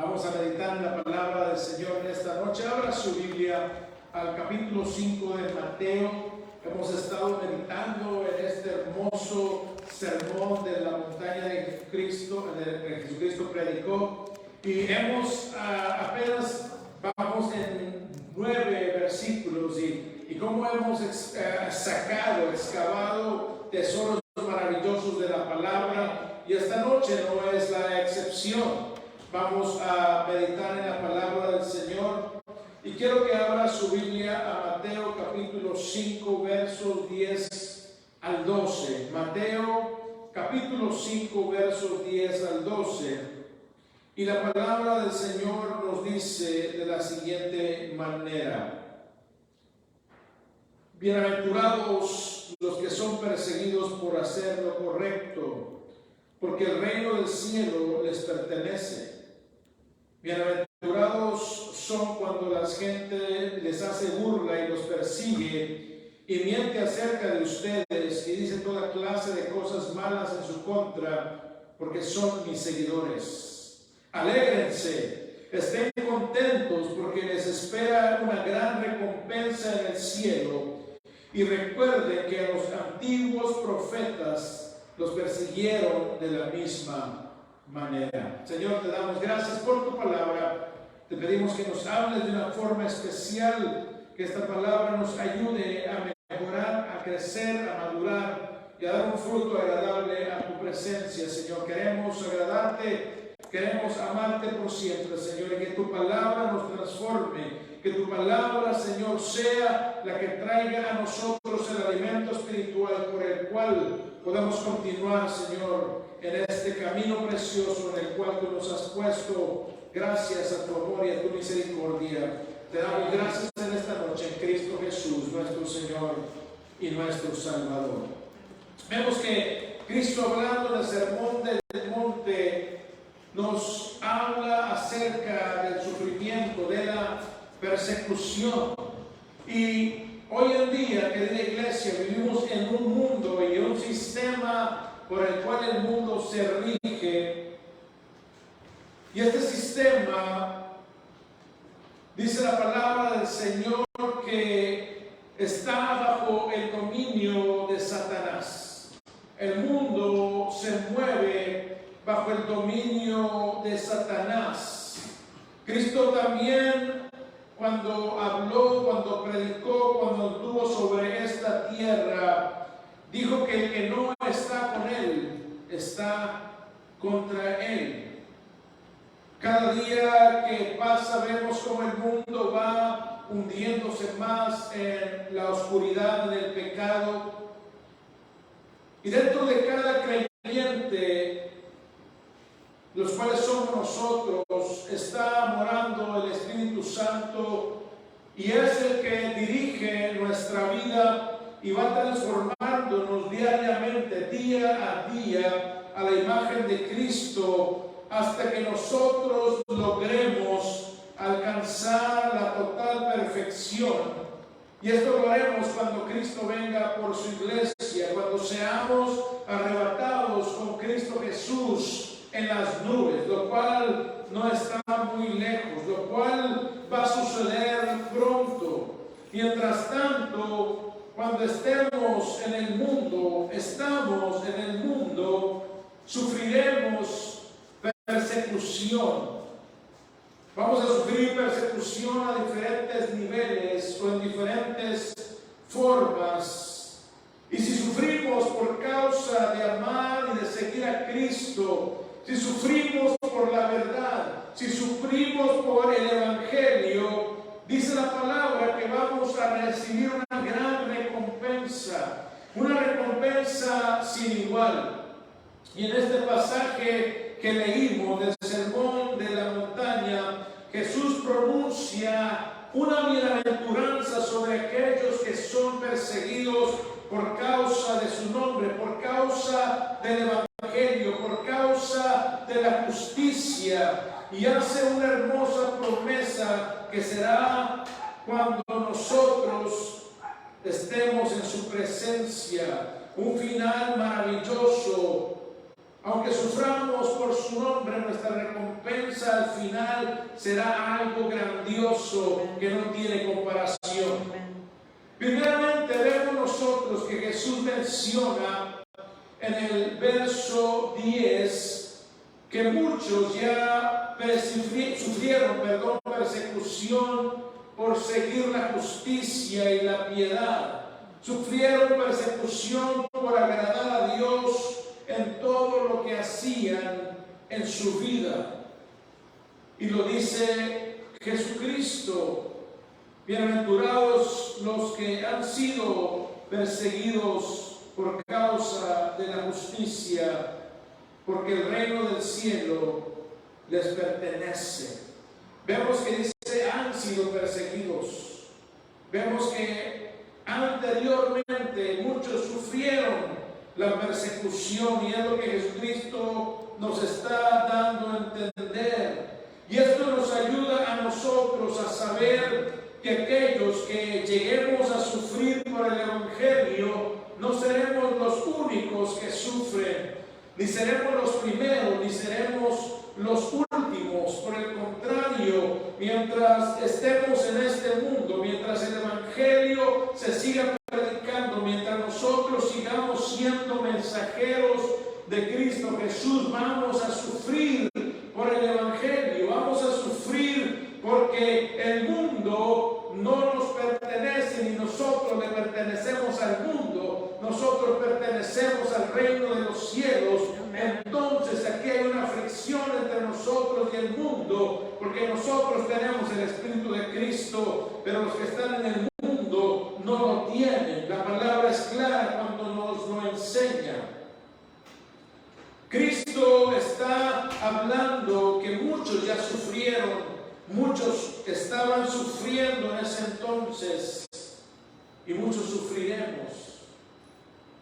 Vamos a meditar en la palabra del Señor en esta noche. Abra su Biblia al capítulo 5 de Mateo. Hemos estado meditando en este hermoso sermón de la montaña de Jesucristo, que Jesucristo predicó. Y apenas vamos en 9 versículos y cómo hemos excavado tesoros maravillosos de la palabra. Y esta noche no es la excepción. Vamos a meditar en la palabra del Señor y quiero que abra su Biblia a Mateo capítulo 5 versos 10 al 12. Mateo capítulo 5 versos 10 al 12. Y la palabra del Señor nos dice de la siguiente manera: bienaventurados los que son perseguidos por hacer lo correcto, porque el reino del cielo les pertenece. Bienaventurados son cuando la gente les hace burla y los persigue y miente acerca de ustedes y dice toda clase de cosas malas en su contra, porque son mis seguidores. Alégrense, estén contentos, porque les espera una gran recompensa en el cielo. Y recuerden que a los antiguos profetas los persiguieron de la misma manera. Señor, te damos gracias por tu palabra. Te pedimos que nos hables de una forma especial, que esta palabra nos ayude a mejorar, a crecer, a madurar y a dar un fruto agradable a tu presencia, Señor. Queremos agradarte, queremos amarte por siempre, Señor, y que tu palabra nos transforme. Que tu palabra, Señor, sea la que traiga a nosotros el alimento espiritual por el cual podamos continuar, Señor, en este camino precioso en el cual tú nos has puesto, gracias a tu amor y a tu misericordia. Te damos gracias en esta noche en Cristo Jesús, nuestro Señor y nuestro Salvador. Vemos que Cristo, hablando del sermón del monte, nos habla acerca del sufrimiento, de la persecución. Y hoy en día, querida iglesia, vivimos en un mundo y un sistema por el cual el mundo se rige. Y este sistema, dice la palabra del Señor, que está bajo el dominio de Satanás. El mundo se mueve bajo el dominio de Satanás. Cristo también, cuando habló, cuando predicó, cuando estuvo sobre esta tierra, dijo que el que no está con él, está contra él. Cada día que pasa vemos cómo el mundo va hundiéndose más en la oscuridad del pecado. Y dentro de cada creyente, los cuales somos nosotros, está morando el Espíritu Santo y es el que dirige nuestra vida y va transformándonos diariamente, día a día, a la imagen de Cristo, hasta que nosotros logremos alcanzar la total perfección. Y esto lo haremos cuando Cristo venga por su iglesia, cuando seamos arrebatados con Cristo Jesús en las nubes, lo cual no está muy lejos, lo cual va a suceder pronto. Mientras tanto, cuando estamos en el mundo, sufriremos persecución. Vamos a sufrir persecución a diferentes niveles o en diferentes formas. Y si sufrimos por causa de amar y de seguir a Cristo, si sufrimos por la verdad, si sufrimos por el Evangelio, dice la palabra que vamos a recibir una gran recompensa, una recompensa sin igual. Y en este pasaje que leímos del sermón de la montaña, Jesús pronuncia una bienaventuranza sobre aquellos que son perseguidos por causa de su nombre, por causa del Evangelio, por causa de la justicia, y hace una hermosa promesa que será cuando nosotros estemos en su presencia, un final maravilloso, Aunque suframos por su nombre, nuestra recompensa al final será algo grandioso que no tiene comparación. Primeramente vemos nosotros que Jesús menciona en el verso 10 que muchos ya sufrieron persecución por seguir la justicia y la piedad. Sufrieron persecución por agradar a Dios en todo lo que hacían en su vida. Y lo dice Jesucristo: bienaventurados los que han sido perseguidos por causa de la justicia, porque el reino del cielo les pertenece. Vemos que dice han sido perseguidos. Vemos que anteriormente muchos sufrieron la persecución, y es lo que Jesucristo nos está dando a entender. Y esto nos ayuda a nosotros a saber que aquellos que lleguemos a sufrir por el Evangelio no seremos los únicos que sufren, ni seremos los primeros, ni seremos los últimos. Por el contrario, mientras estemos en este mundo, mientras el Evangelio se siga predicando, mientras nosotros sigamos siendo mensajeros de Cristo Jesús, vamos a sufrir por el Evangelio, vamos a sufrir porque el mundo no nos pertenece, ni nosotros le pertenecemos al mundo, nosotros pertenecemos al reino de los cielos. Entonces aquí hay una fricción entre nosotros y el mundo, porque nosotros tenemos el Espíritu de Cristo, pero los que están en el mundo no lo tienen. La palabra es clara cuando nos lo enseña. Cristo está hablando que muchos ya sufrieron, muchos estaban sufriendo en ese entonces, y muchos sufriremos.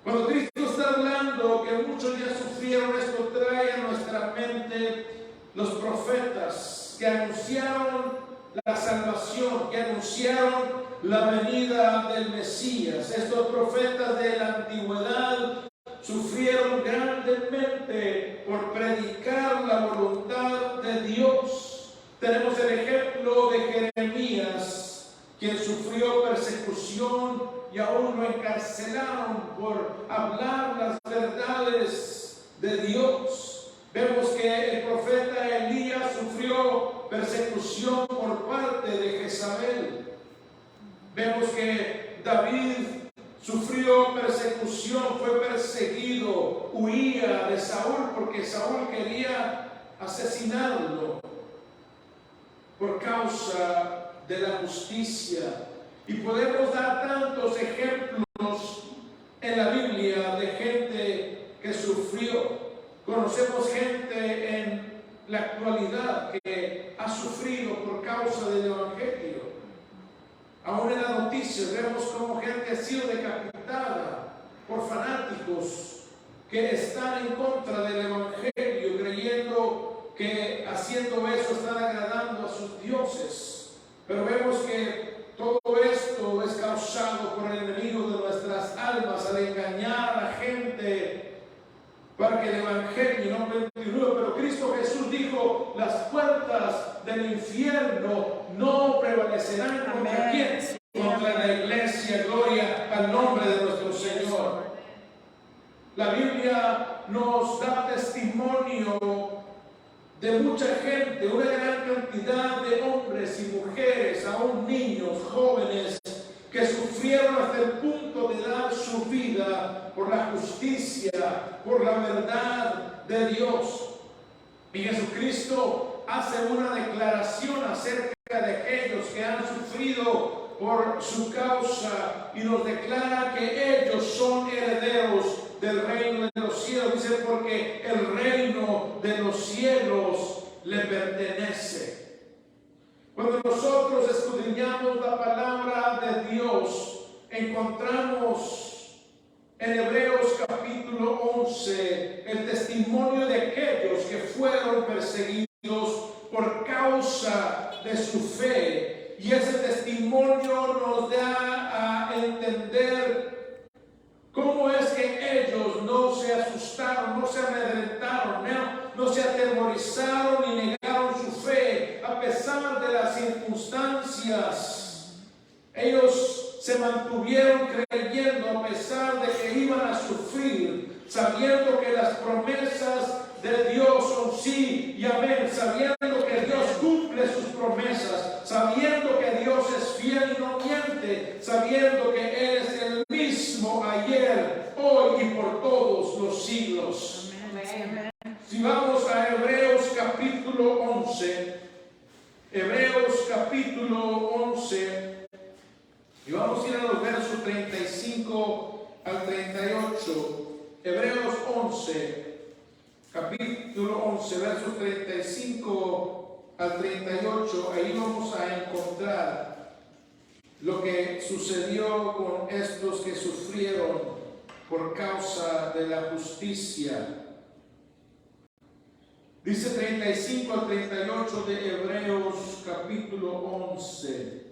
Cuando Cristo está hablando que muchos ya sufrieron, esto trae a nuestra mente los profetas que anunciaron la salvación, que anunciaron la venida del Mesías. Estos profetas de la antigüedad sufrieron grandemente por predicar la voluntad de Dios. Tenemos el ejemplo de Jeremías, quien sufrió persecución y aún lo encarcelaron por hablar las verdades de Dios. Vemos que el profeta Elías sufrió persecución por parte de Jezabel. Vemos que David sufrió persecución, fue perseguido, huía de Saúl porque Saúl quería asesinarlo por causa de la justicia. Y podemos dar tantos ejemplos en la Biblia de gente que sufrió. Conocemos gente en la actualidad que ha sufrido por causa del Evangelio. Aún en las noticias vemos cómo gente ha sido decapitada por fanáticos que están en contra del Evangelio, creyendo que haciendo eso están agradando a sus dioses. Pero vemos que todo esto es causado por el enemigo de nuestras almas al engañar a la gente para que el Evangelio no continúe. Pero Cristo Jesús dijo: las puertas del infierno no prevalecerán contra quién, contra la iglesia. Gloria al nombre de nuestro Señor. La Biblia nos da testimonio de mucha gente, una gran cantidad de hombres y mujeres, aún niños, jóvenes, que sufrieron hasta el punto de dar su vida por la justicia, por la verdad de Dios. Y Jesucristo hace una declaración acerca de aquellos que han sufrido por su causa y nos declara que ellos son herederos del reino de los cielos. Dice: porque el reino de los cielos le pertenece. Cuando nosotros escudriñamos la palabra de Dios, encontramos en Hebreos capítulo 11 el testimonio de aquellos que fueron perseguidos por causa de su fe. Y ese testimonio nos da a entender cómo es que ellos no se asustaron, no se amedrentaron, atemorizaron y negaron su fe a pesar de las circunstancias. Ellos se mantuvieron creyendo a pesar de que iban a sufrir, sabiendo que las promesas de Dios son sí y amén, sabiendo que Dios cumple sus promesas, sabiendo que Dios es fiel y no miente, sabiendo que Él es el mismo ayer, hoy y por todos los siglos. Amén. Si vamos a Hebreos capítulo 11, Hebreos capítulo 11, y vamos a ir a los versos 35 al 38, Hebreos 11, capítulo 11, versos 35 al 38, ahí vamos a encontrar lo que sucedió con estos que sufrieron por causa de la justicia. Dice 35 al 38 de Hebreos capítulo 11.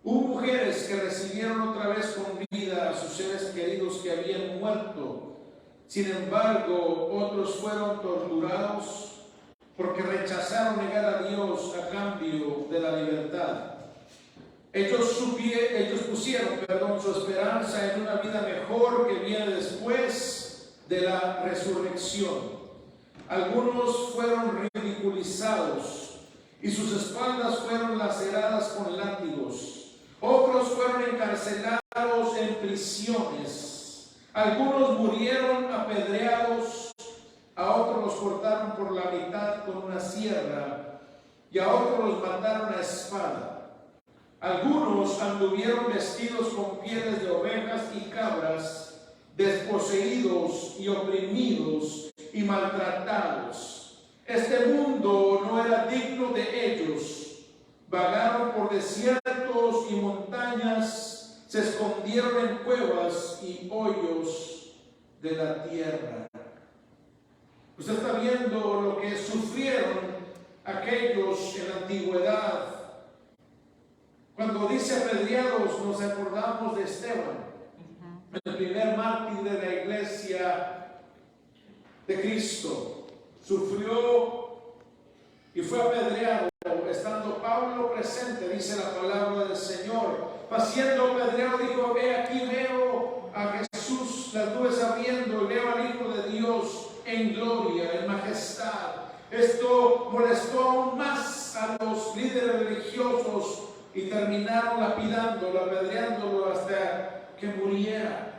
Hubo mujeres que recibieron otra vez con vida a sus seres queridos que habían muerto. Sin embargo, otros fueron torturados porque rechazaron negar a Dios a cambio de la libertad. Ellos pusieron su esperanza en una vida mejor que viene después de la resurrección. Algunos fueron ridiculizados y sus espaldas fueron laceradas con látigos. Otros fueron encarcelados en prisiones. Algunos murieron apedreados, a otros los cortaron por la mitad con una sierra y a otros los mataron a espada. Algunos anduvieron vestidos con pieles de ovejas y cabras, desposeídos y oprimidos y maltratados. Este mundo no era digno de ellos. Vagaron por desiertos y montañas, se escondieron en cuevas y hoyos de la tierra. Usted está viendo lo que sufrieron aquellos en la antigüedad. Cuando dice apedreados, nos acordamos de Esteban, el primer mártir de la iglesia de Cristo. Sufrió y fue apedreado, estando Pablo presente, dice la palabra del Señor. Siendo apedreado, dijo: ve aquí, veo a Jesús, las nubes abriendo, y veo al Hijo de Dios en gloria, en majestad. Esto molestó aún más a los líderes religiosos y terminaron lapidándolo, apedreándolo hasta que muriera.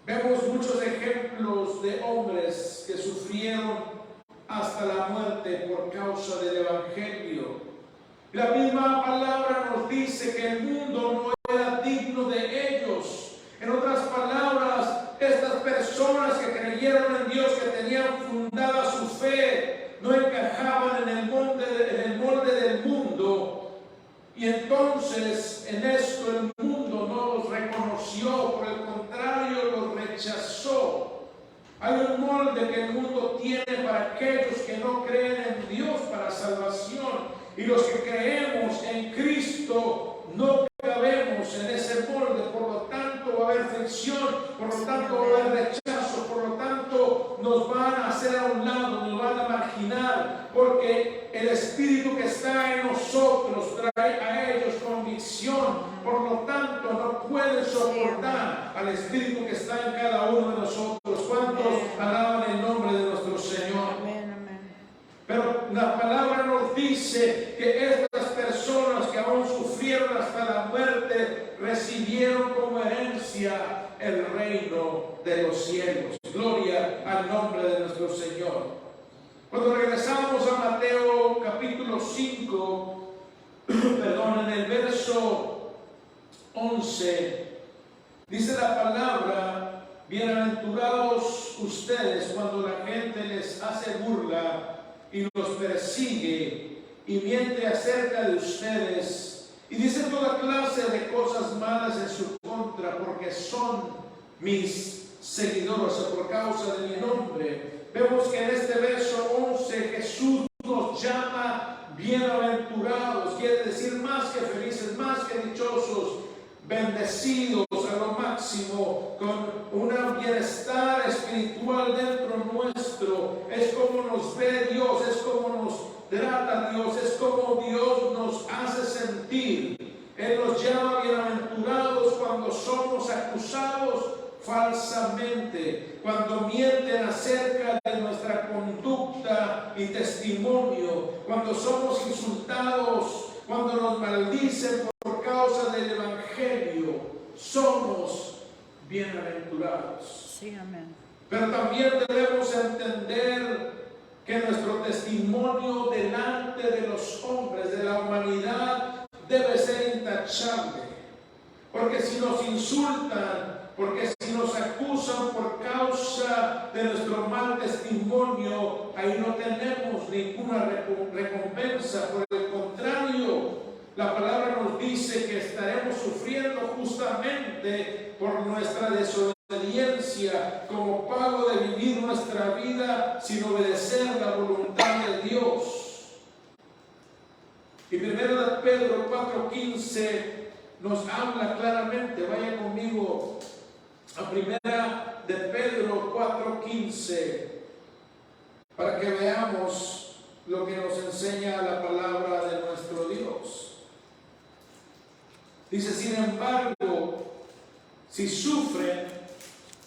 Vemos muchos ejemplos de hombres que sufrieron hasta la muerte por causa del Evangelio. La misma palabra nos dice que el mundo no era digno de ellos. En otras palabras, estas personas que creyeron en Dios, que tenían fundada su fe, no encajaban en el molde del mundo. Y entonces en esto el mundo no los reconoció, por el contrario los rechazó. Hay un molde que el mundo tiene para aquellos que no creen en Dios para salvación, y los que creemos en Cristo no cabemos en ese molde. Por lo tanto va a haber fricción, por lo tanto va a haber rechazo, por lo tanto nos van a hacer a un lado, nos van a marginar, porque el Espíritu que está en nosotros trae a ellos convicción. Por lo tanto no pueden soportar al Espíritu que está en cada uno de nosotros. ¿Cuántos alaban el nombre de nuestro Señor? Amén, amén. Pero la palabra nos dice que estas personas que aún sufrieron hasta la muerte recibieron como herencia el reino de los cielos. Gloria al nombre de nuestro Señor. Cuando regresamos a Mateo capítulo 5, en el verso 11, dice la palabra: bienaventurados ustedes cuando la gente les hace burla y los persigue y miente acerca de ustedes y dice toda clase de cosas malas en su contra, porque son mis seguidores, o por causa de mi nombre. Vemos que en este verso 11 Jesús nos llama bienaventurados, quiere decir más que felices, más que dichosos, bendecidos a lo máximo, con un bienestar espiritual nuestro, es como nos ve Dios, es como nos trata Dios, es como Dios nos hace sentir. Él nos llama bienaventurados cuando somos acusados falsamente, cuando mienten acerca de nuestra conducta y testimonio, cuando somos insultados, cuando nos maldicen por causa del Evangelio, somos bienaventurados. Sí, amén. Pero también debemos entender que nuestro testimonio delante de los hombres, de la humanidad, debe ser intachable. Porque si nos insultan, porque si nos acusan por causa de nuestro mal testimonio, ahí no tenemos ninguna recompensa. Por el contrario, la palabra nos dice que estaremos sufriendo justamente por nuestra desobediencia como pago de vivir nuestra vida sin obedecer la voluntad de Dios. Y 1 Pedro 4:15 nos habla claramente. Vaya conmigo a 1 Pedro 4:15 para que veamos lo que nos enseña la palabra de nuestro Dios. Dice: sin embargo, si sufren,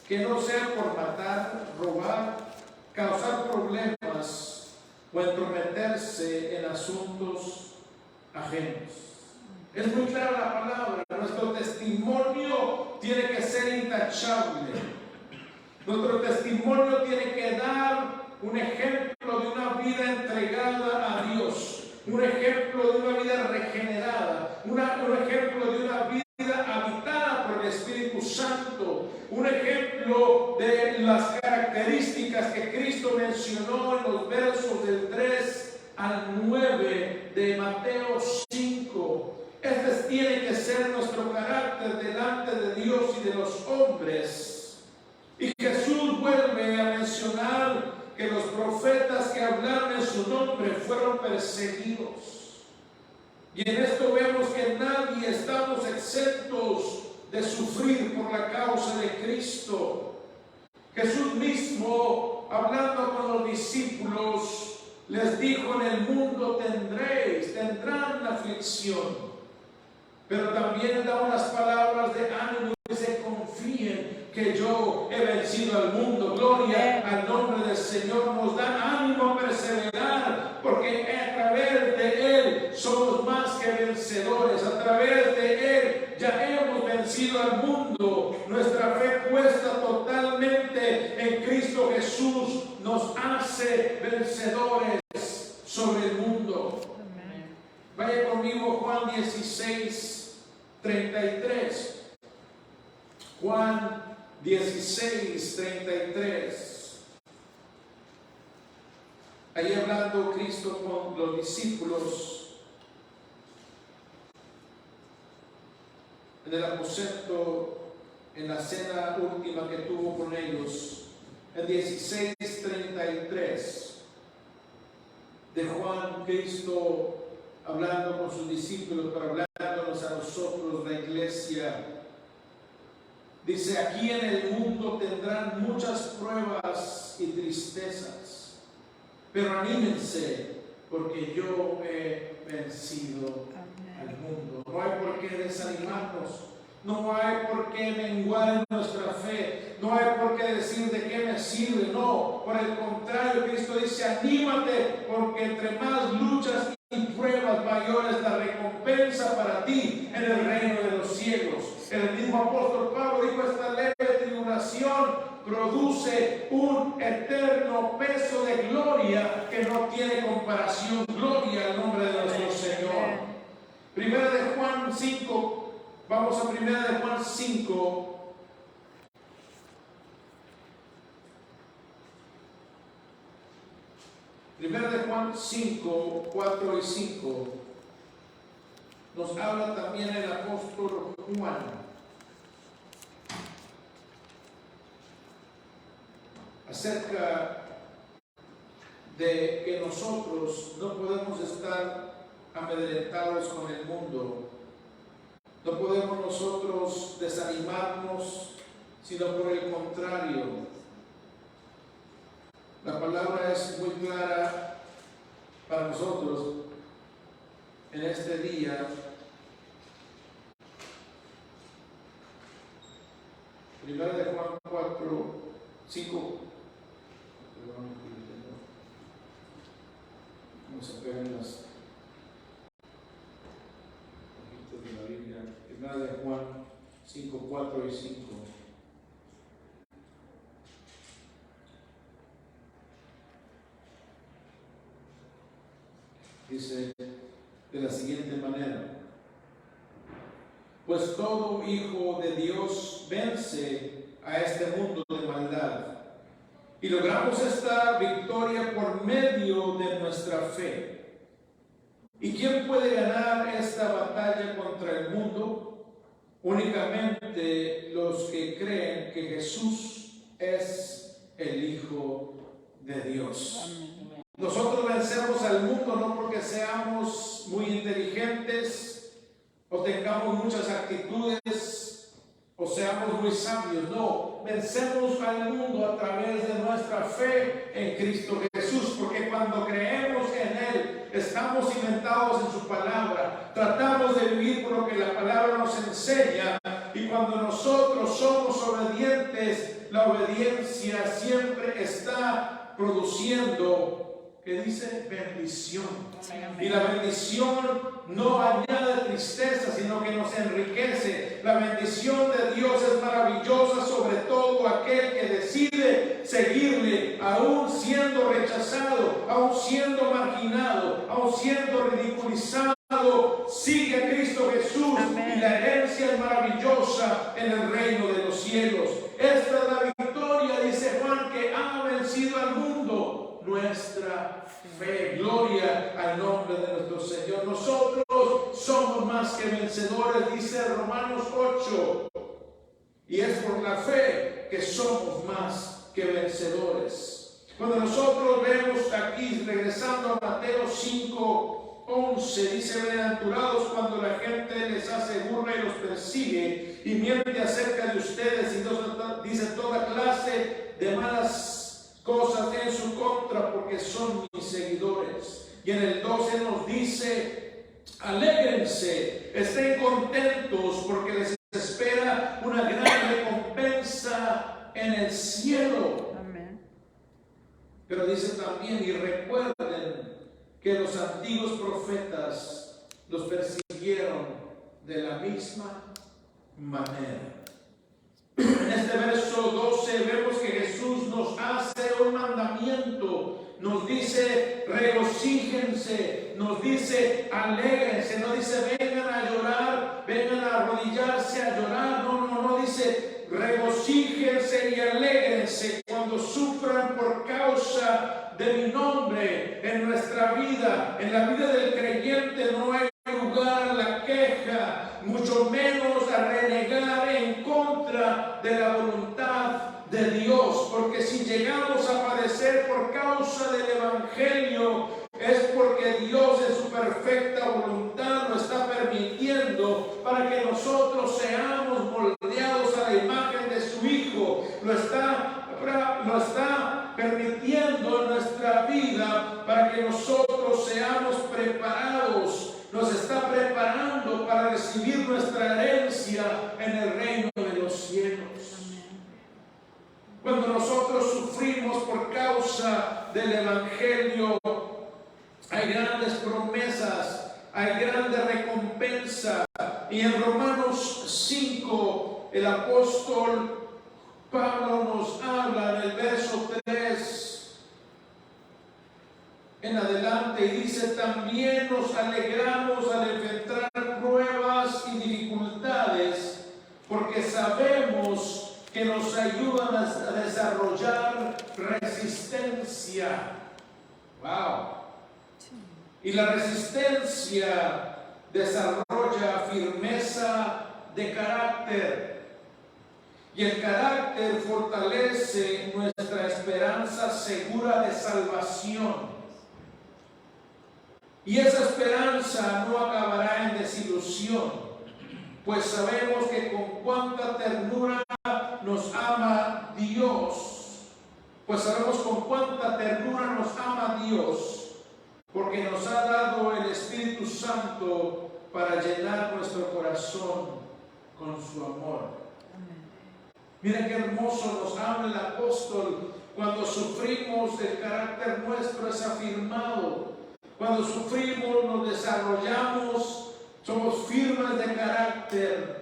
que no sea por matar, robar, causar problemas o entrometerse en asuntos ajenos. Es muy clara la palabra. Nuestro testimonio tiene que ser intachable. Nuestro testimonio tiene que dar un ejemplo de una vida entregada a Dios, un ejemplo de una vida regenerada, un ejemplo de una vida habitada por el Espíritu Santo, un ejemplo de las características que Cristo mencionó en los versos del 3 al 9 de Mateo 5. Este tiene que ser nuestro carácter delante de Dios y de los hombres. Y Jesús vuelve a mencionar que los profetas que hablaron en su nombre fueron perseguidos. Y en esto vemos que nadie estamos exentos de sufrir por la causa de Cristo. Jesús mismo, hablando con los discípulos, les dijo: en el mundo tendrán aflicción. Pero también da unas palabras de ánimo y dice: confíen que yo he vencido al mundo. Gloria al nombre del Señor. Nos da ánimo a perseverar, porque a través de Él somos más que vencedores. A través de Él ya hemos vencido al mundo. Nuestra fe puesta totalmente en Cristo Jesús nos hace vencedores sobre el mundo. Vaya conmigo Juan 16:33. Juan 16:33. Ahí hablando Cristo con los discípulos en el aposento, en la cena última que tuvo con ellos. En 16:33 de Juan, Cristo hablando con sus discípulos, pero hablándonos a nosotros, la iglesia. Dice: aquí en el mundo tendrán muchas pruebas y tristezas, pero anímense, porque yo he vencido al mundo. No hay por qué desanimarnos, no hay por qué menguar nuestra fe, no hay por qué decir de qué me sirve. No, por el contrario, Cristo dice: anímate, porque entre más luchas y pruebas, mayor es la recompensa para ti en el reino de los cielos. El mismo apóstol Pablo dijo: esta leve tribulación produce un eterno peso de gloria que no tiene comparación. Gloria al nombre de nuestro Señor. Primera de Juan 5, vamos a Primera de Juan 5. Primera de Juan 5, 4 y 5. Nos habla también el apóstol Juan acerca de que nosotros no podemos estar amedrentados con el mundo. No podemos nosotros desanimarnos, sino por el contrario, La palabra es muy clara para nosotros en este día. Primera de Juan 4, 5. Vamos a ver en las hojitas de la Biblia. Primera de Juan 5, 4 y 5. Dice de la siguiente manera: pues todo hijo de Dios vence a este mundo de maldad, y logramos esta victoria por medio de nuestra fe. ¿Y quién puede ganar esta batalla contra el mundo? Únicamente los que creen que Jesús es el Hijo de Dios. Amén. Nosotros vencemos al mundo no porque seamos muy inteligentes o tengamos muchas actitudes o seamos muy sabios. No, vencemos al mundo a través de nuestra fe en Cristo Jesús, porque cuando creemos en Él, estamos cimentados en su palabra, tratamos de vivir por lo que la palabra nos enseña, y cuando nosotros somos obedientes, la obediencia siempre está produciendo, que dice, bendición. Y la bendición no añade tristeza, sino que nos enriquece. La bendición de Dios es maravillosa sobre todo aquel que decide seguirle, aún siendo rechazado, aún siendo marginado, aún siendo ridiculizado. Sigue a Cristo Jesús. Amén. Y la herencia es maravillosa en el reino de los cielos. Esta es la victoria, dice Juan, que ha vencido al mundo. Nuestra fe. Gloria al nombre de nuestro Señor. Nosotros somos más que vencedores, dice Romanos 8. Y es por la fe que somos más que vencedores. Cuando nosotros vemos aquí, regresando a Mateo 5:11, dice: bienaventurados cuando la gente les hace burla y los persigue y miente acerca de ustedes y dice toda clase de malas cosas en su contra, porque son mis seguidores. Y en el 12 nos dice: alégrense, estén contentos, porque les espera una gran recompensa en el cielo. Amén. Pero dice también: y recuerden que los antiguos profetas los persiguieron de la misma manera. En este verso 12 vemos que Jesús nos hace un mandamiento, nos dice regocíjense, nos dice alégrense, no dice vengan a llorar, vengan a arrodillarse a llorar, no, dice regocíjense y alégrense cuando sufran por causa de mi nombre. En nuestra vida, en la vida del creyente, no hay lugar a la queja, mucho menos a renegar en contra de la voluntad de Dios, porque si llegamos a padecer por causa del Evangelio, es porque Dios en su perfecta voluntad lo está permitiendo para que nosotros seamos moldeados a la imagen de su Hijo. Lo está permitiendo en nuestra vida para que nosotros seamos preparados. Nos está preparando para recibir nuestra herencia en el reino de los cielos. Cuando nosotros sufrimos por causa del Evangelio, hay grandes promesas, hay grande recompensa. Y en Romanos 5, el apóstol Pablo nos habla en el verso 3 en adelante, y dice: también nos alegramos al enfrentar pruebas y dificultades, porque sabemos que nos ayudan a desarrollar resistencia. Wow. Y la resistencia desarrolla firmeza de carácter. Y el carácter fortalece nuestra esperanza segura de salvación. Y esa esperanza no acabará en desilusión, pues sabemos que con cuánta ternura nos ama Dios, pues sabemos con cuánta ternura nos ama Dios, porque nos ha dado el Espíritu Santo para llenar nuestro corazón con su amor. Miren qué hermoso nos habla el apóstol. Cuando sufrimos, el carácter nuestro es afirmado. Cuando sufrimos, nos desarrollamos, somos firmes de carácter.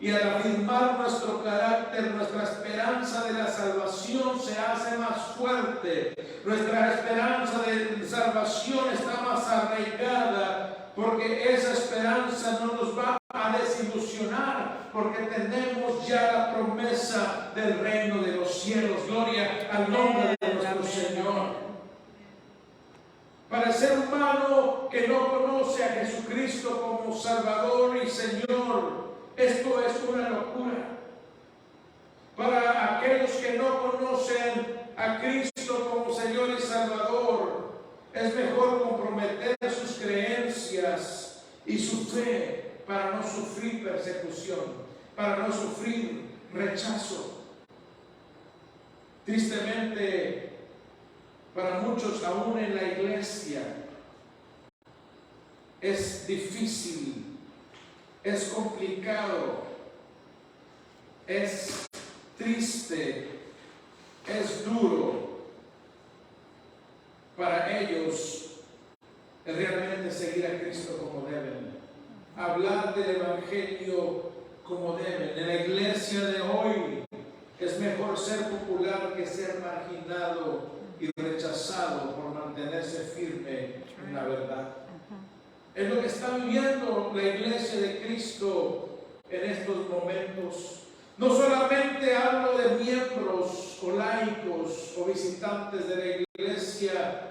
Y al afirmar nuestro carácter, nuestra esperanza de la salvación se hace más fuerte. Nuestra esperanza de salvación está más arraigada, porque esa esperanza no nos va a desilusionar, porque tenemos ya la promesa del reino de los cielos. Gloria al nombre de nuestro Señor. Para el ser humano que no conoce a Jesucristo como Salvador y Señor, esto es una locura. Para aquellos que no conocen a Cristo como Señor y Salvador, es mejor comprometer sus creencias y su fe para no sufrir persecución, para no sufrir rechazo. Tristemente, para muchos aún en la iglesia, es difícil, es complicado, es triste, es duro para ellos realmente seguir a Cristo como deben, hablar del Evangelio como deben. En la iglesia de hoy es mejor ser popular que ser marginado y rechazado por mantenerse firme en la verdad. Es lo que está viviendo la iglesia de Cristo en estos momentos. No solamente hablo de miembros o laicos o visitantes de la iglesia,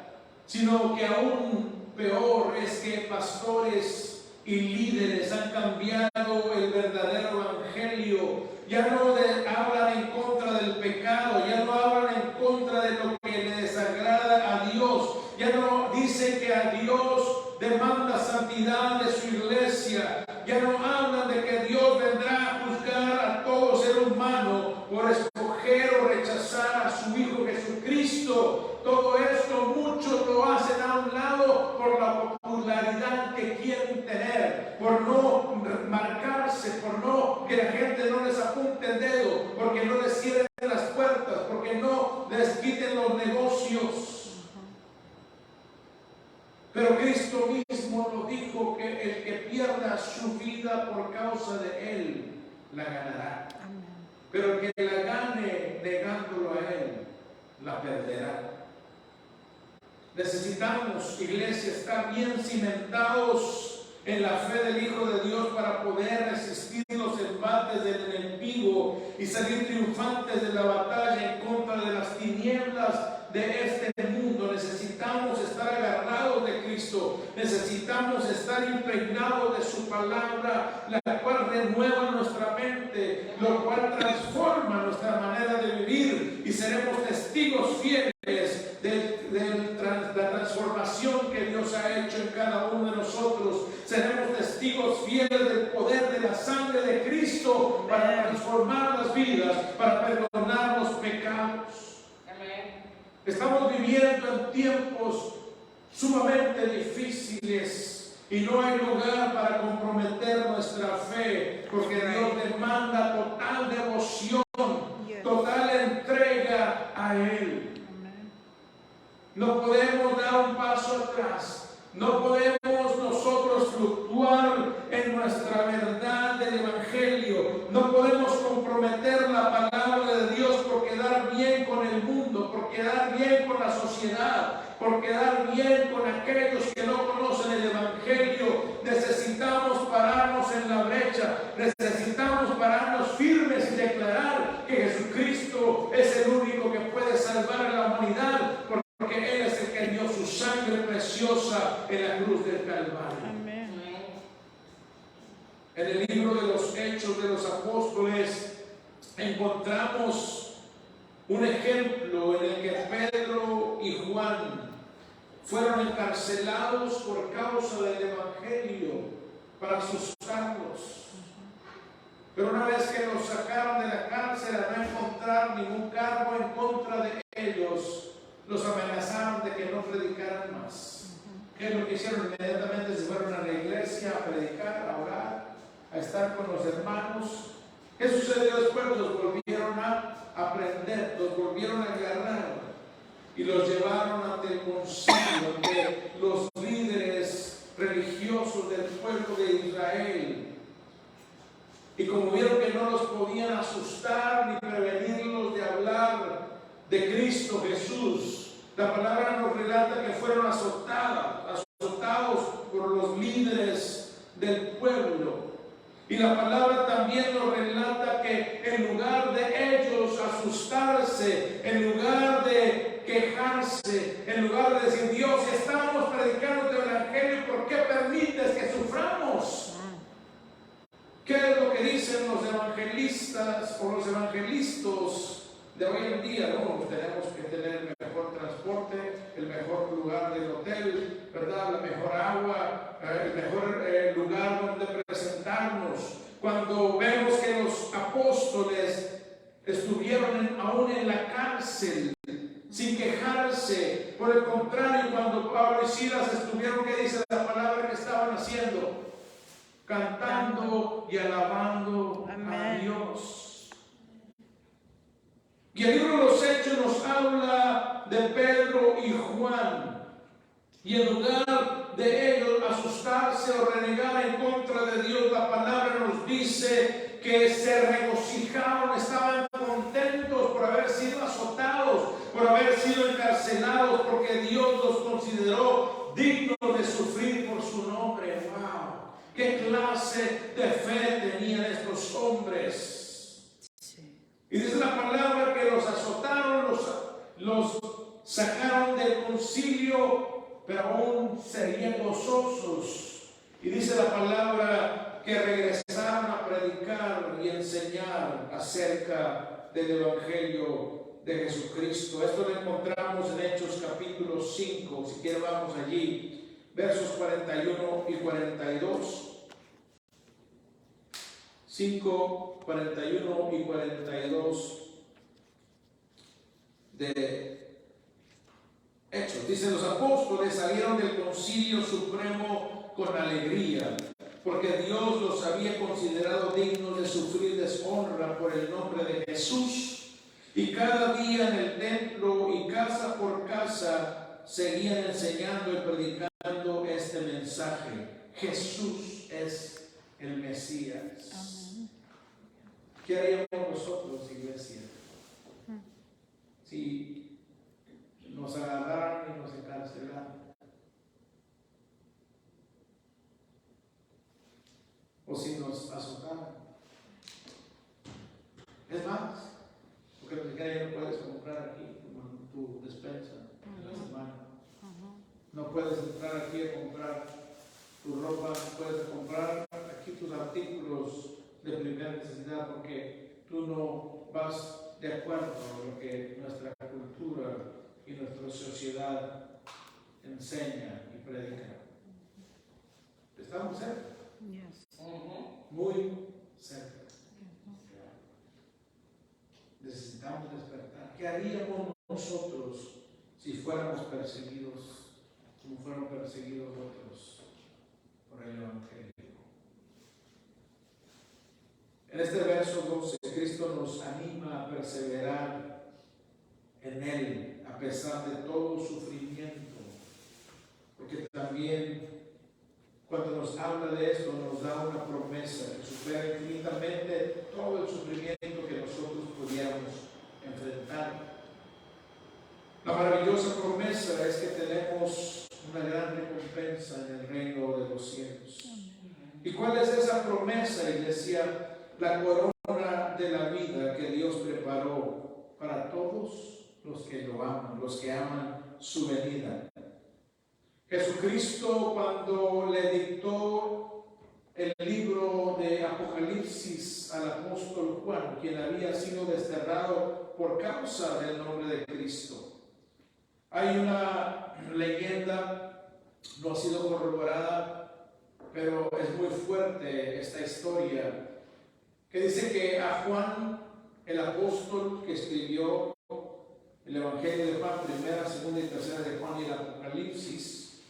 sino que aún peor es que pastores y líderes han cambiado el verdadero evangelio. Ya no hablan en contra del pecado, ya no hablan en contra de lo que le desagrada a Dios, ya no dicen que a Dios demanda santidad de su iglesia, ya no hablan de que Dios vendrá a juzgar a todo ser humano por escoger o rechazar a su Hijo Jesucristo. Todo esto muchos lo hacen a un lado por la popularidad que quieren tener, por no marcarse, por no que la gente no les apunte el dedo, porque no les cierren las puertas, porque no les quiten los negocios. Pero Cristo mismo lo dijo, que el que pierda su vida por causa de Él, la ganará. Pero el que la gane negándolo a Él, la perderá. Necesitamos, iglesia, estar bien cimentados en la fe del Hijo de Dios para poder resistir los embates del enemigo y salir triunfantes de la batalla en contra de las tinieblas de este mundo. Necesitamos estar agarrados de Cristo, necesitamos estar impregnados de su palabra, la cual renueva nuestra mente, lo cual transforma nuestra manera de vivir, y seremos testigos fieles de la transformación que Dios ha hecho en cada uno de nosotros. Seremos testigos fieles del poder de la sangre de Cristo para transformar las vidas, para perdonar los pecados. Estamos viviendo en tiempos sumamente difíciles y no hay lugar para comprometer nuestra fe, porque Dios demanda total devoción, total entrega a Él. No podemos dar un paso atrás, no podemos nosotros fluctuar en nuestra verdad del Evangelio, no podemos comprometer la palabra de Dios por quedar bien con el mundo, por quedar bien con la sociedad, por quedar bien con aquellos que no conocen el Evangelio. Necesitamos pararnos en la brecha, necesitamos pararnos firmes y declarar que Jesucristo es el único que puede salvar a la humanidad, porque Él es el que dio su sangre preciosa en la cruz del Calvario. Amén. En el libro de los Hechos de los Apóstoles encontramos un ejemplo en el que Pedro y Juan fueron encarcelados por causa del Evangelio para asustarlos. Pero una vez que los sacaron de la cárcel, a no encontrar ningún cargo en contra de ellos los amenazaron de que no predicaran más. ¿Qué es lo que hicieron? Inmediatamente se fueron a la iglesia a predicar, a orar, a estar con los hermanos. ¿Qué sucedió después? Los volvieron a aprender, los volvieron a agarrar y los llevaron ante el concilio, ante los líderes religiosos del pueblo de Israel. Y como vieron que no los podían asustar ni prevenirlos de hablar de Cristo Jesús, la palabra nos relata que fueron azotados por los líderes del pueblo. Y la palabra también nos relata que en lugar de ellos asustarse, en lugar de quejarse, en lugar de decir, Dios, si estamos predicando tu evangelio, ¿por qué permites que suframos? ¿Qué es lo que dicen los evangelistas o los evangelistas de hoy en día? No, tenemos que tener el mejor transporte, el mejor lugar del hotel, ¿verdad? La mejor agua, el mejor lugar donde presentarnos. Cuando vemos que los apóstoles estuvieron aún en la cárcel, sin quejarse, por el contrario, cuando Pablo y Silas estuvieron, ¿qué dice la palabra que estaban haciendo? Cantando y alabando a Dios. Y el libro de los Hechos nos habla de Pedro y Juan. Y en lugar de ellos asustarse o renegar en contra de Dios, la palabra nos dice que se regocijaron, estaban contentos por haber sido azotados, por haber sido encarcelados, porque Dios los consideró dignos de sufrir por su nombre. ¡Wow! ¿Qué clase de fe tenían estos hombres? Y dice la palabra que los azotaron, los sacaron del concilio, pero aún seguían gozosos. Y dice la palabra que regresaron a predicar y enseñar acerca del evangelio de Jesucristo. Esto lo encontramos en Hechos capítulo 5. Si quieren vamos allí, versos 41 y 42. 5, 41 y 42 de Hechos. Dice, los apóstoles salieron del concilio supremo con alegría, porque Dios los había considerado dignos de sufrir deshonra por el nombre de Jesús. Y cada día en el templo y casa por casa seguían enseñando y predicando este mensaje: Jesús es el Mesías. Amén. ¿Qué haríamos nosotros, iglesia, si nos agarraran y nos encarcelaran? O si nos azotaran. Es más, porque ni siquiera no puedes comprar aquí tu despensa en la semana. No puedes entrar aquí a comprar tu ropa, no puedes comprar aquí tus artículos de primera necesidad, porque tú no vas de acuerdo a lo que nuestra cultura y nuestra sociedad enseña y predica. Estamos cerca. Yes. Muy cerca. Necesitamos despertar. ¿Qué haríamos nosotros si fuéramos perseguidos como fueron perseguidos otros por el evangelio? En este verso 12, Cristo nos anima a perseverar en Él a pesar de todo sufrimiento, porque también cuando nos habla de esto nos da una promesa que supera infinitamente todo el sufrimiento que nosotros pudiéramos enfrentar. La maravillosa promesa es que tenemos una gran recompensa en el reino de los cielos. ¿Y cuál es esa promesa, iglesia? La corona de la vida que Dios preparó para todos los que lo aman, los que aman su venida. Jesucristo, cuando le dictó el libro de Apocalipsis al apóstol Juan, quien había sido desterrado por causa del nombre de Cristo, hay una leyenda, no ha sido corroborada, pero es muy fuerte esta historia, que dice que a Juan, el apóstol que escribió el Evangelio de Juan, primera, segunda y tercera de Juan y el Apocalipsis,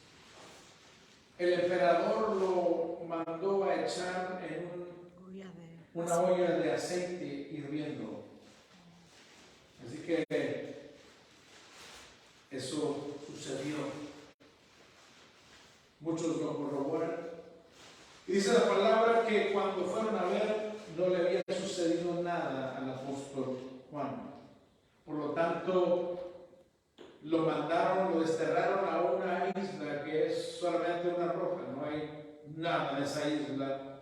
el emperador lo mandó a echar en una olla de aceite hirviendo. Así que eso sucedió. Muchos lo corroboran. Y dice la palabra que cuando fueron a ver, no le había sucedido nada al apóstol Juan. Por lo tanto, lo mandaron, lo desterraron a una isla que es solamente una roca. No hay nada en esa isla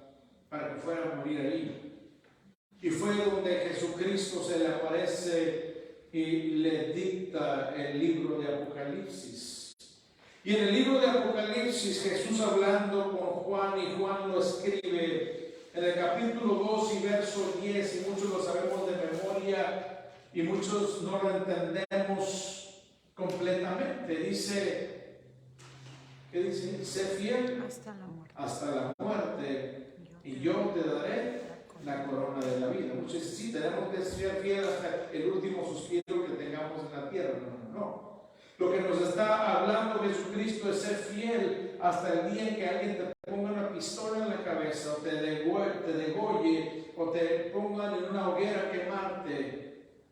para que fuera a morir ahí. Y fue donde Jesucristo se le aparece y le dicta el libro de Apocalipsis. Y en el libro de Apocalipsis, Jesús hablando con Juan, y Juan lo escribe en el capítulo 2 y verso 10, y muchos lo sabemos de memoria y muchos no lo entendemos completamente. Dice, ¿qué dice? Sé fiel hasta la muerte y yo te daré la corona de la vida. Muchos dicen, sí, tenemos que ser fieles hasta el último suspiro que tengamos en la tierra. No. Lo que nos está hablando Jesucristo es ser fiel hasta el día en que alguien te ponga una pistola en la cabeza, o te degolle, o te pongan en una hoguera a quemarte,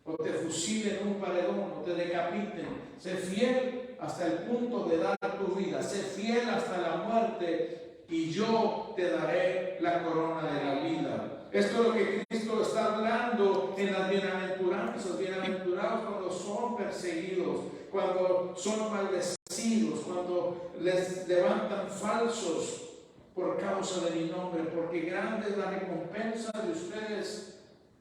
o te fusilen en un paredón, o te decapiten. Sé fiel hasta el punto de dar tu vida. Sé fiel hasta la muerte y yo te daré la corona de la vida. Esto es lo que Cristo está hablando en las bienaventuranzas. Bienaventurados cuando son perseguidos, cuando son maldecidos, cuando les levantan falsos por causa de mi nombre, porque grande es la recompensa de ustedes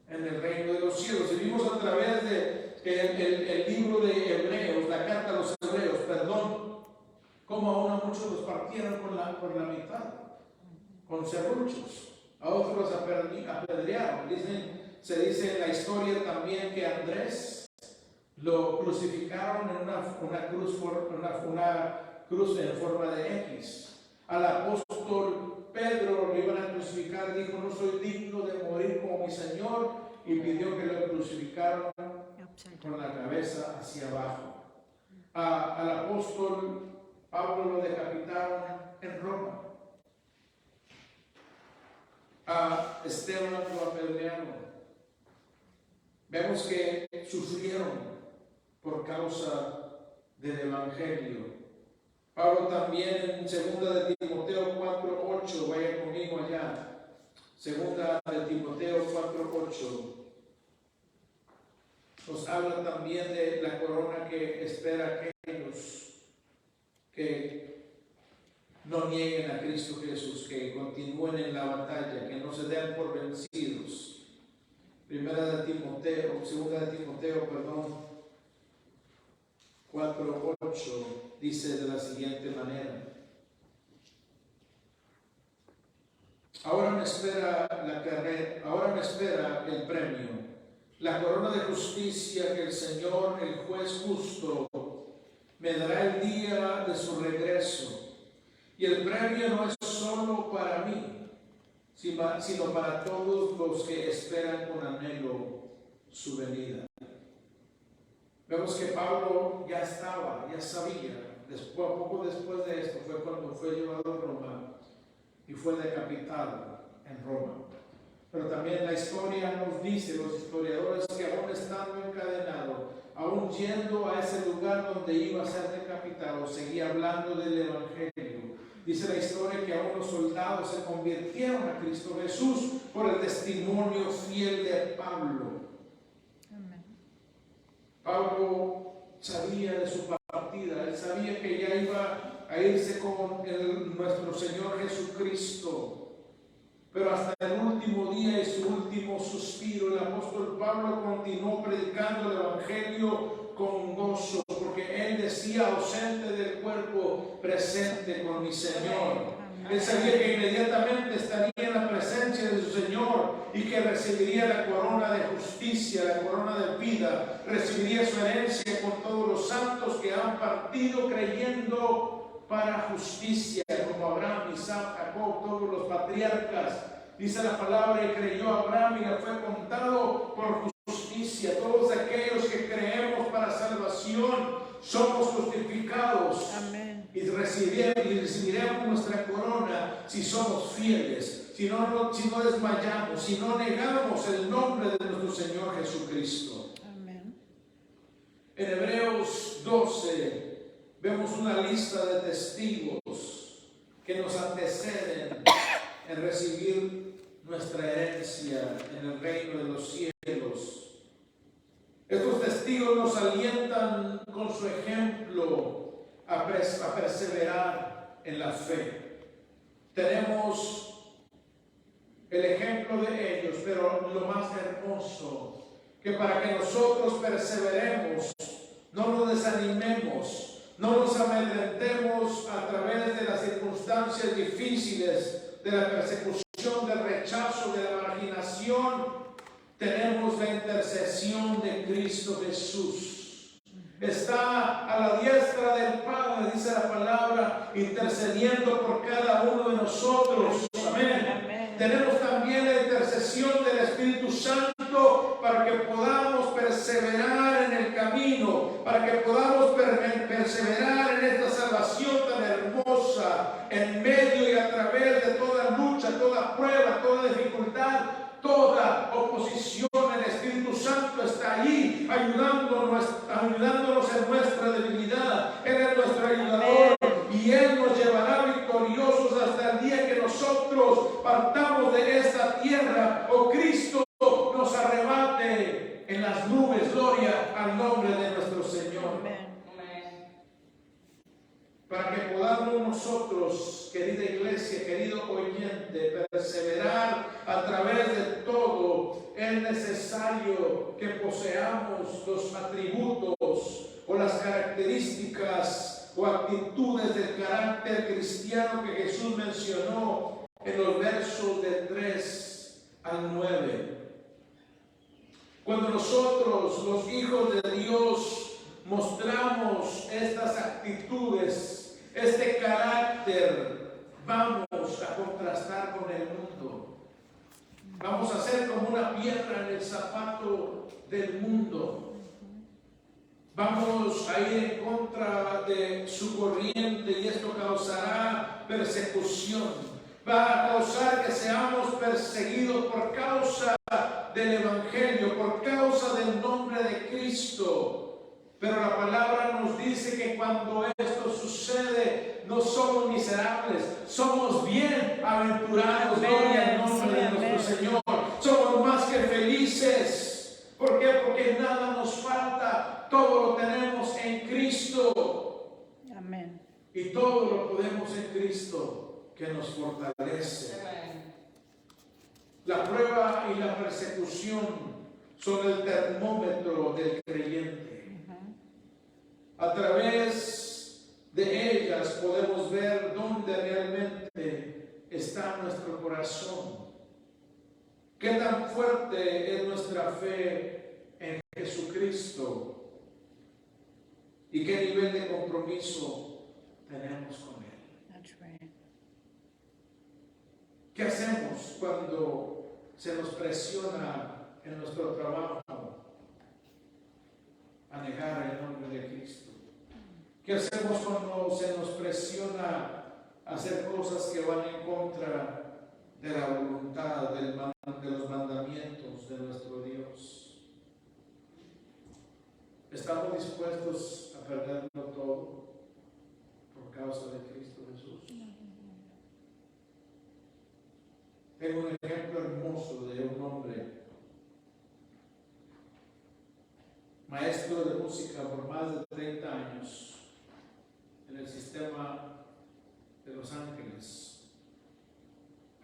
en el reino de los cielos. Y vimos a través del libro de Hebreos, la carta a los Hebreos, cómo a uno muchos los partieron por la mitad, con serruchos. A otros los apedrearon. Se dice en la historia también que Andrés lo crucificaron en una cruz en forma de X. Al apóstol Pedro lo iban a crucificar, dijo, no soy digno de morir como mi Señor, y pidió que lo crucificaran con la cabeza hacia abajo. Al apóstol Pablo lo decapitaron en Roma. A Esteban lo apedrearon. Vemos que sufrieron por causa del Evangelio. Pablo también en 2 de Timoteo 4:8, vaya conmigo allá. 2 de Timoteo 4:8 nos habla también de la corona que espera a aquellos que no nieguen a Cristo Jesús, que continúen en la batalla, que no se den por vencidos. 2 de Timoteo 4:8 dice de la siguiente manera: ahora me espera el premio, la corona de justicia que el Señor, el juez justo, me dará el día de su regreso. Y el premio no es solo para mí, sino para todos los que esperan con anhelo su venida. Vemos que Pablo ya sabía, poco después de esto fue cuando fue llevado a Roma y fue decapitado en Roma. Pero también la historia nos dice, los historiadores, que aún estando encadenado, aún yendo a ese lugar donde iba a ser decapitado, seguía hablando del Evangelio. Dice la historia que aún los soldados se convirtieron a Cristo Jesús por el testimonio fiel de Pablo. Amén. Pablo sabía de su partida, él sabía que ya iba a irse con nuestro Señor Jesucristo. Pero hasta el último día y su último suspiro, el apóstol Pablo continuó predicando el Evangelio con gozo, porque él decía, ausente del cuerpo, presente con mi Señor. Él sabía que inmediatamente estaría en la presencia de su Señor y que recibiría la corona de justicia, la corona de vida, recibiría su herencia con todos los santos que han partido creyendo para justicia, como Abraham, Isaac, Jacob, todos los patriarcas. Dice la palabra, y creyó Abraham y le fue contado por justicia. Todos aquellos que creemos para salvación salvación, somos justificados. Amén. Y recibiremos nuestra corona si somos fieles, si no desmayamos, si no negamos el nombre de nuestro Señor Jesucristo. Amén. En Hebreos 12 vemos una lista de testigos que nos anteceden en recibir nuestra herencia en el reino de los cielos. Estos testigos nos alientan con su ejemplo a perseverar en la fe. Tenemos el ejemplo de ellos, pero lo más hermoso, que para que nosotros perseveremos, no nos desanimemos, no nos amedrentemos a través de las circunstancias difíciles, de la persecución, del rechazo, de la marginación, tenemos la intercesión de Cristo Jesús. Está a la diestra del Padre, dice la palabra, intercediendo por cada uno de nosotros. Amén. Amén. Tenemos también la intercesión del Espíritu Santo para que podamos perseverar en el camino, para que podamos perseverar en esta salvación tan hermosa, en medio y a través de toda lucha, toda prueba, toda dificultad, toda oposición. El Espíritu Santo está ahí ayudándonos en nuestra debilidad. Él es nuestro ayudador y Él nos llevará victoriosos hasta el día que nosotros partamos de esta tierra o Cristo nos arrebate en las nubes. Gloria al nombre de nuestro Señor. Amén. Para que podamos nosotros, querida iglesia, querido oyente, perseverar a través de todo, es necesario que poseamos los atributos o las características o actitudes del carácter cristiano que Jesús mencionó en los versos de 3 al 9. Cuando nosotros, los hijos de Dios, mostramos estas actitudes, este carácter, vamos a contrastar con el mundo. Vamos a ser como una piedra en el zapato del mundo. Vamos a ir en contra de su corriente y esto causará persecución. Va a causar que seamos perseguidos por causa del Evangelio, por causa del nombre de Cristo. Pero la palabra nos dice que cuando esto sucede, no somos miserables, somos bienaventurados. Gloria al nombre de nuestro Señor. Somos más que felices. ¿Por qué? Porque nada nos falta, todo lo tenemos en Cristo. Amén. Y todo lo podemos en Cristo que nos fortalece. La prueba y la persecución son el termómetro del creyente. A través de ellas podemos ver dónde realmente está nuestro corazón. Qué tan fuerte es nuestra fe en Jesucristo y qué nivel de compromiso tenemos con Él. That's right. ¿Qué hacemos cuando se nos presiona en nuestro trabajo a negar el nombre de Cristo? ¿Qué hacemos cuando se nos presiona a hacer cosas que van en contra de la voluntad, de los mandamientos de nuestro Dios? ¿Estamos dispuestos a perderlo todo por causa de Cristo Jesús? Tengo un ejemplo hermoso de un hombre, maestro de música por más de 30 años en el sistema de Los Ángeles.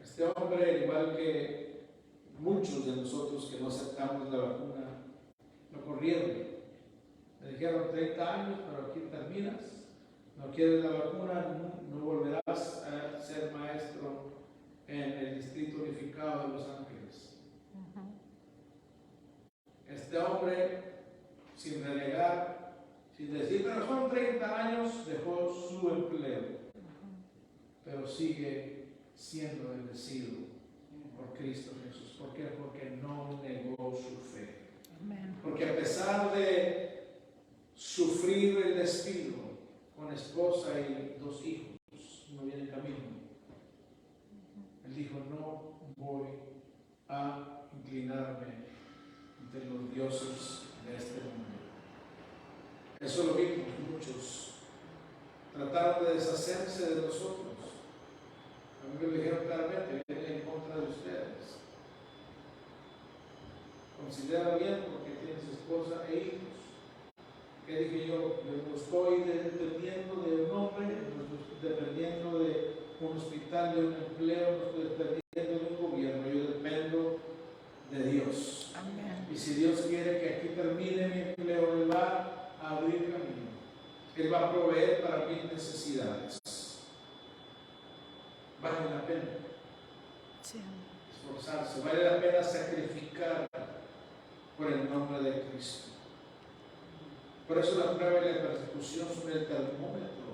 Este hombre, igual que muchos de nosotros que no aceptamos la vacuna, lo corrieron. Le dijeron 30 años, pero aquí terminas. No quieres la vacuna, no volverás a ser maestro en el Distrito Unificado de Los Ángeles. Este hombre, sin renegar, sin decir, pero son 30 años, dejó su empleo, pero sigue siendo bendecido por Cristo Jesús. ¿Por qué? Porque no negó su fe. Porque a pesar de sufrir el despido con esposa y 2 hijos. No viene en camino. Él dijo, no voy a inclinarme ante los dioses de este mundo. Eso lo vimos muchos. Trataron de deshacerse de nosotros. A mí me dijeron claramente, viene en contra de ustedes. Considera bien porque tienes esposa e hijos. ¿Qué dije yo? No estoy dependiendo de un hombre, no estoy dependiendo de un hospital, de un empleo, no estoy dependiendo de un gobierno, yo dependo de Dios. Amén. Y si Dios quiere que aquí termine mi empleo, Él va a abrir camino. Él va a proveer para mis necesidades. Vale la pena esforzarse, vale la pena sacrificar por el nombre de Cristo. Por eso la prueba y la persecución son el termómetro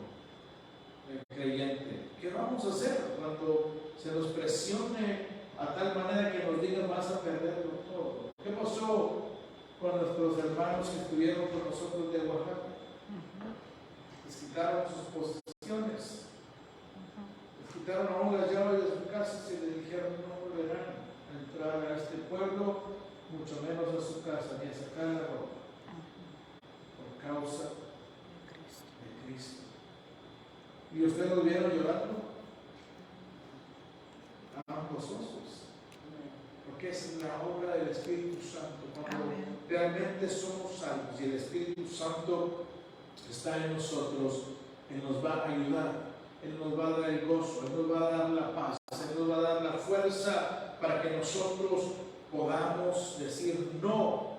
del creyente. ¿Qué vamos a hacer cuando se nos presione a tal manera que nos digan vas a perderlo todo? ¿Qué pasó con nuestros hermanos que estuvieron con nosotros de Oaxaca? Les quitaron sus posesiones, les quitaron aún las llaves de sus casas y les dijeron no volverán a entrar a este pueblo, mucho menos a su casa, ni a sacar la ropa. Causa de Cristo. ¿Y ustedes lo vieron llorando? Estaban gozosos. Porque es la obra del Espíritu Santo. Cuando realmente somos salvos y el Espíritu Santo está en nosotros, Él nos va a ayudar, Él nos va a dar el gozo, Él nos va a dar la paz, Él nos va a dar la fuerza para que nosotros podamos decir no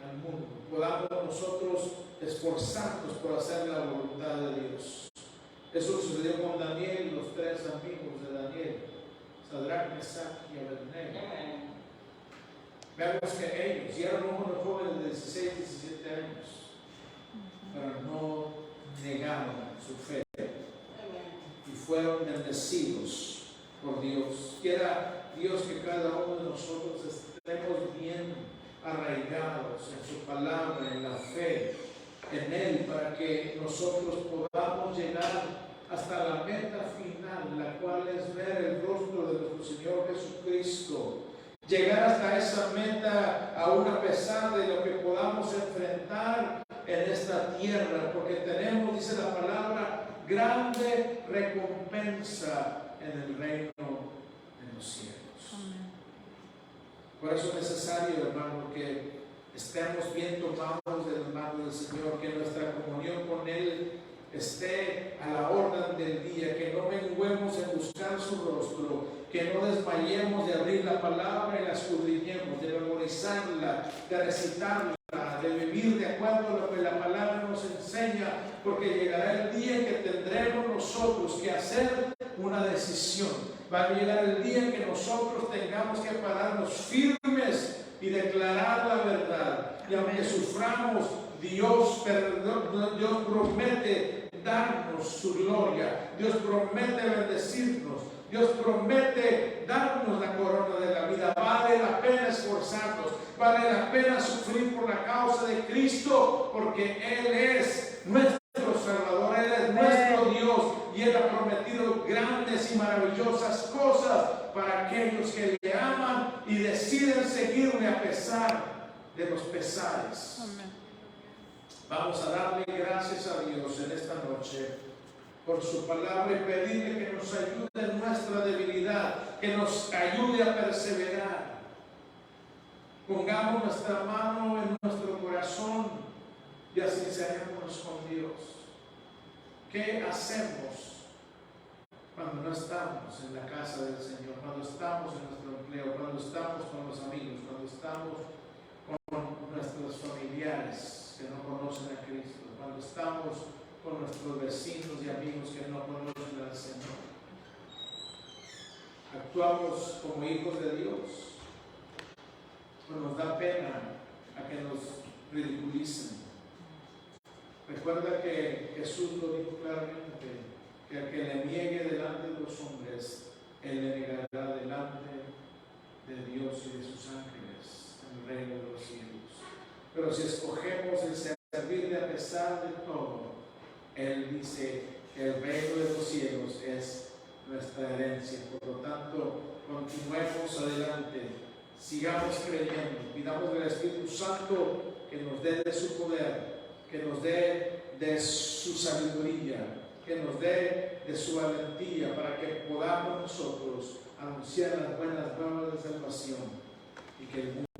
al mundo, podamos nosotros esforzarnos por hacer la voluntad de Dios. Eso sucedió con Daniel y los 3 amigos de Daniel, Sadrach, Mesach y Abednego. Vemos que ellos ya eran unos jóvenes de 16, 17 años, pero no negaron su fe y fueron bendecidos por Dios. Quiera Dios que cada uno de nosotros estemos bien arraigados en su palabra, en la fe, en Él, para que nosotros podamos llegar hasta la meta final, la cual es ver el rostro de nuestro Señor Jesucristo. Llegar hasta esa meta aún a pesar de lo que podamos enfrentar en esta tierra, porque tenemos, dice la palabra, grande recompensa en el reino de los cielos. Por eso es necesario, hermano, que estemos bien tomados de las manos del Señor, que nuestra comunión con Él esté a la orden del día, que no menguemos en buscar su rostro, que no desmayemos de abrir la palabra y la escudriñemos, de memorizarla, de recitarla, de vivir de acuerdo a lo que la palabra nos enseña, porque llegará el día en que tendremos nosotros que hacer una decisión. Va a llegar el día en que nosotros tengamos que pararnos firmes y declarar la verdad. Y aunque suframos, Dios promete darnos su gloria. Dios promete bendecirnos. Dios promete darnos la corona de la vida. Vale la pena esforzarnos. Vale la pena sufrir por la causa de Cristo, porque Él es nuestro Salvador. Él es nuestro Dios. Y Él ha prometido grandes y maravillosas cosas para aquellos que le aman y deciden seguirle a pesar de los pesares. Amén. Vamos a darle gracias a Dios en esta noche por su palabra y pedirle que nos ayude en nuestra debilidad, que nos ayude a perseverar. Pongamos nuestra mano en nuestro corazón y sincerémonos con Dios. ¿Qué hacemos cuando no estamos en la casa del Señor, cuando estamos en nuestro empleo, cuando estamos con los amigos, cuando estamos con nuestros familiares que no conocen a Cristo, cuando estamos con nuestros vecinos y amigos que no conocen al Señor? ¿Actuamos como hijos de Dios o nos da pena a que nos ridiculicen? Recuerda que Jesús lo dijo claramente, que al que le niegue delante de los hombres, Él le negará delante de Dios y de sus ángeles en el reino de los cielos. Pero si escogemos el ser servirle a pesar de todo. Él dice que el reino de los cielos es nuestra herencia. Por lo tanto, continuemos adelante, sigamos creyendo, pidamos al Espíritu Santo que nos dé de su poder, que nos dé de su sabiduría, que nos dé de su valentía para que podamos nosotros anunciar las buenas nuevas de salvación y que el mundo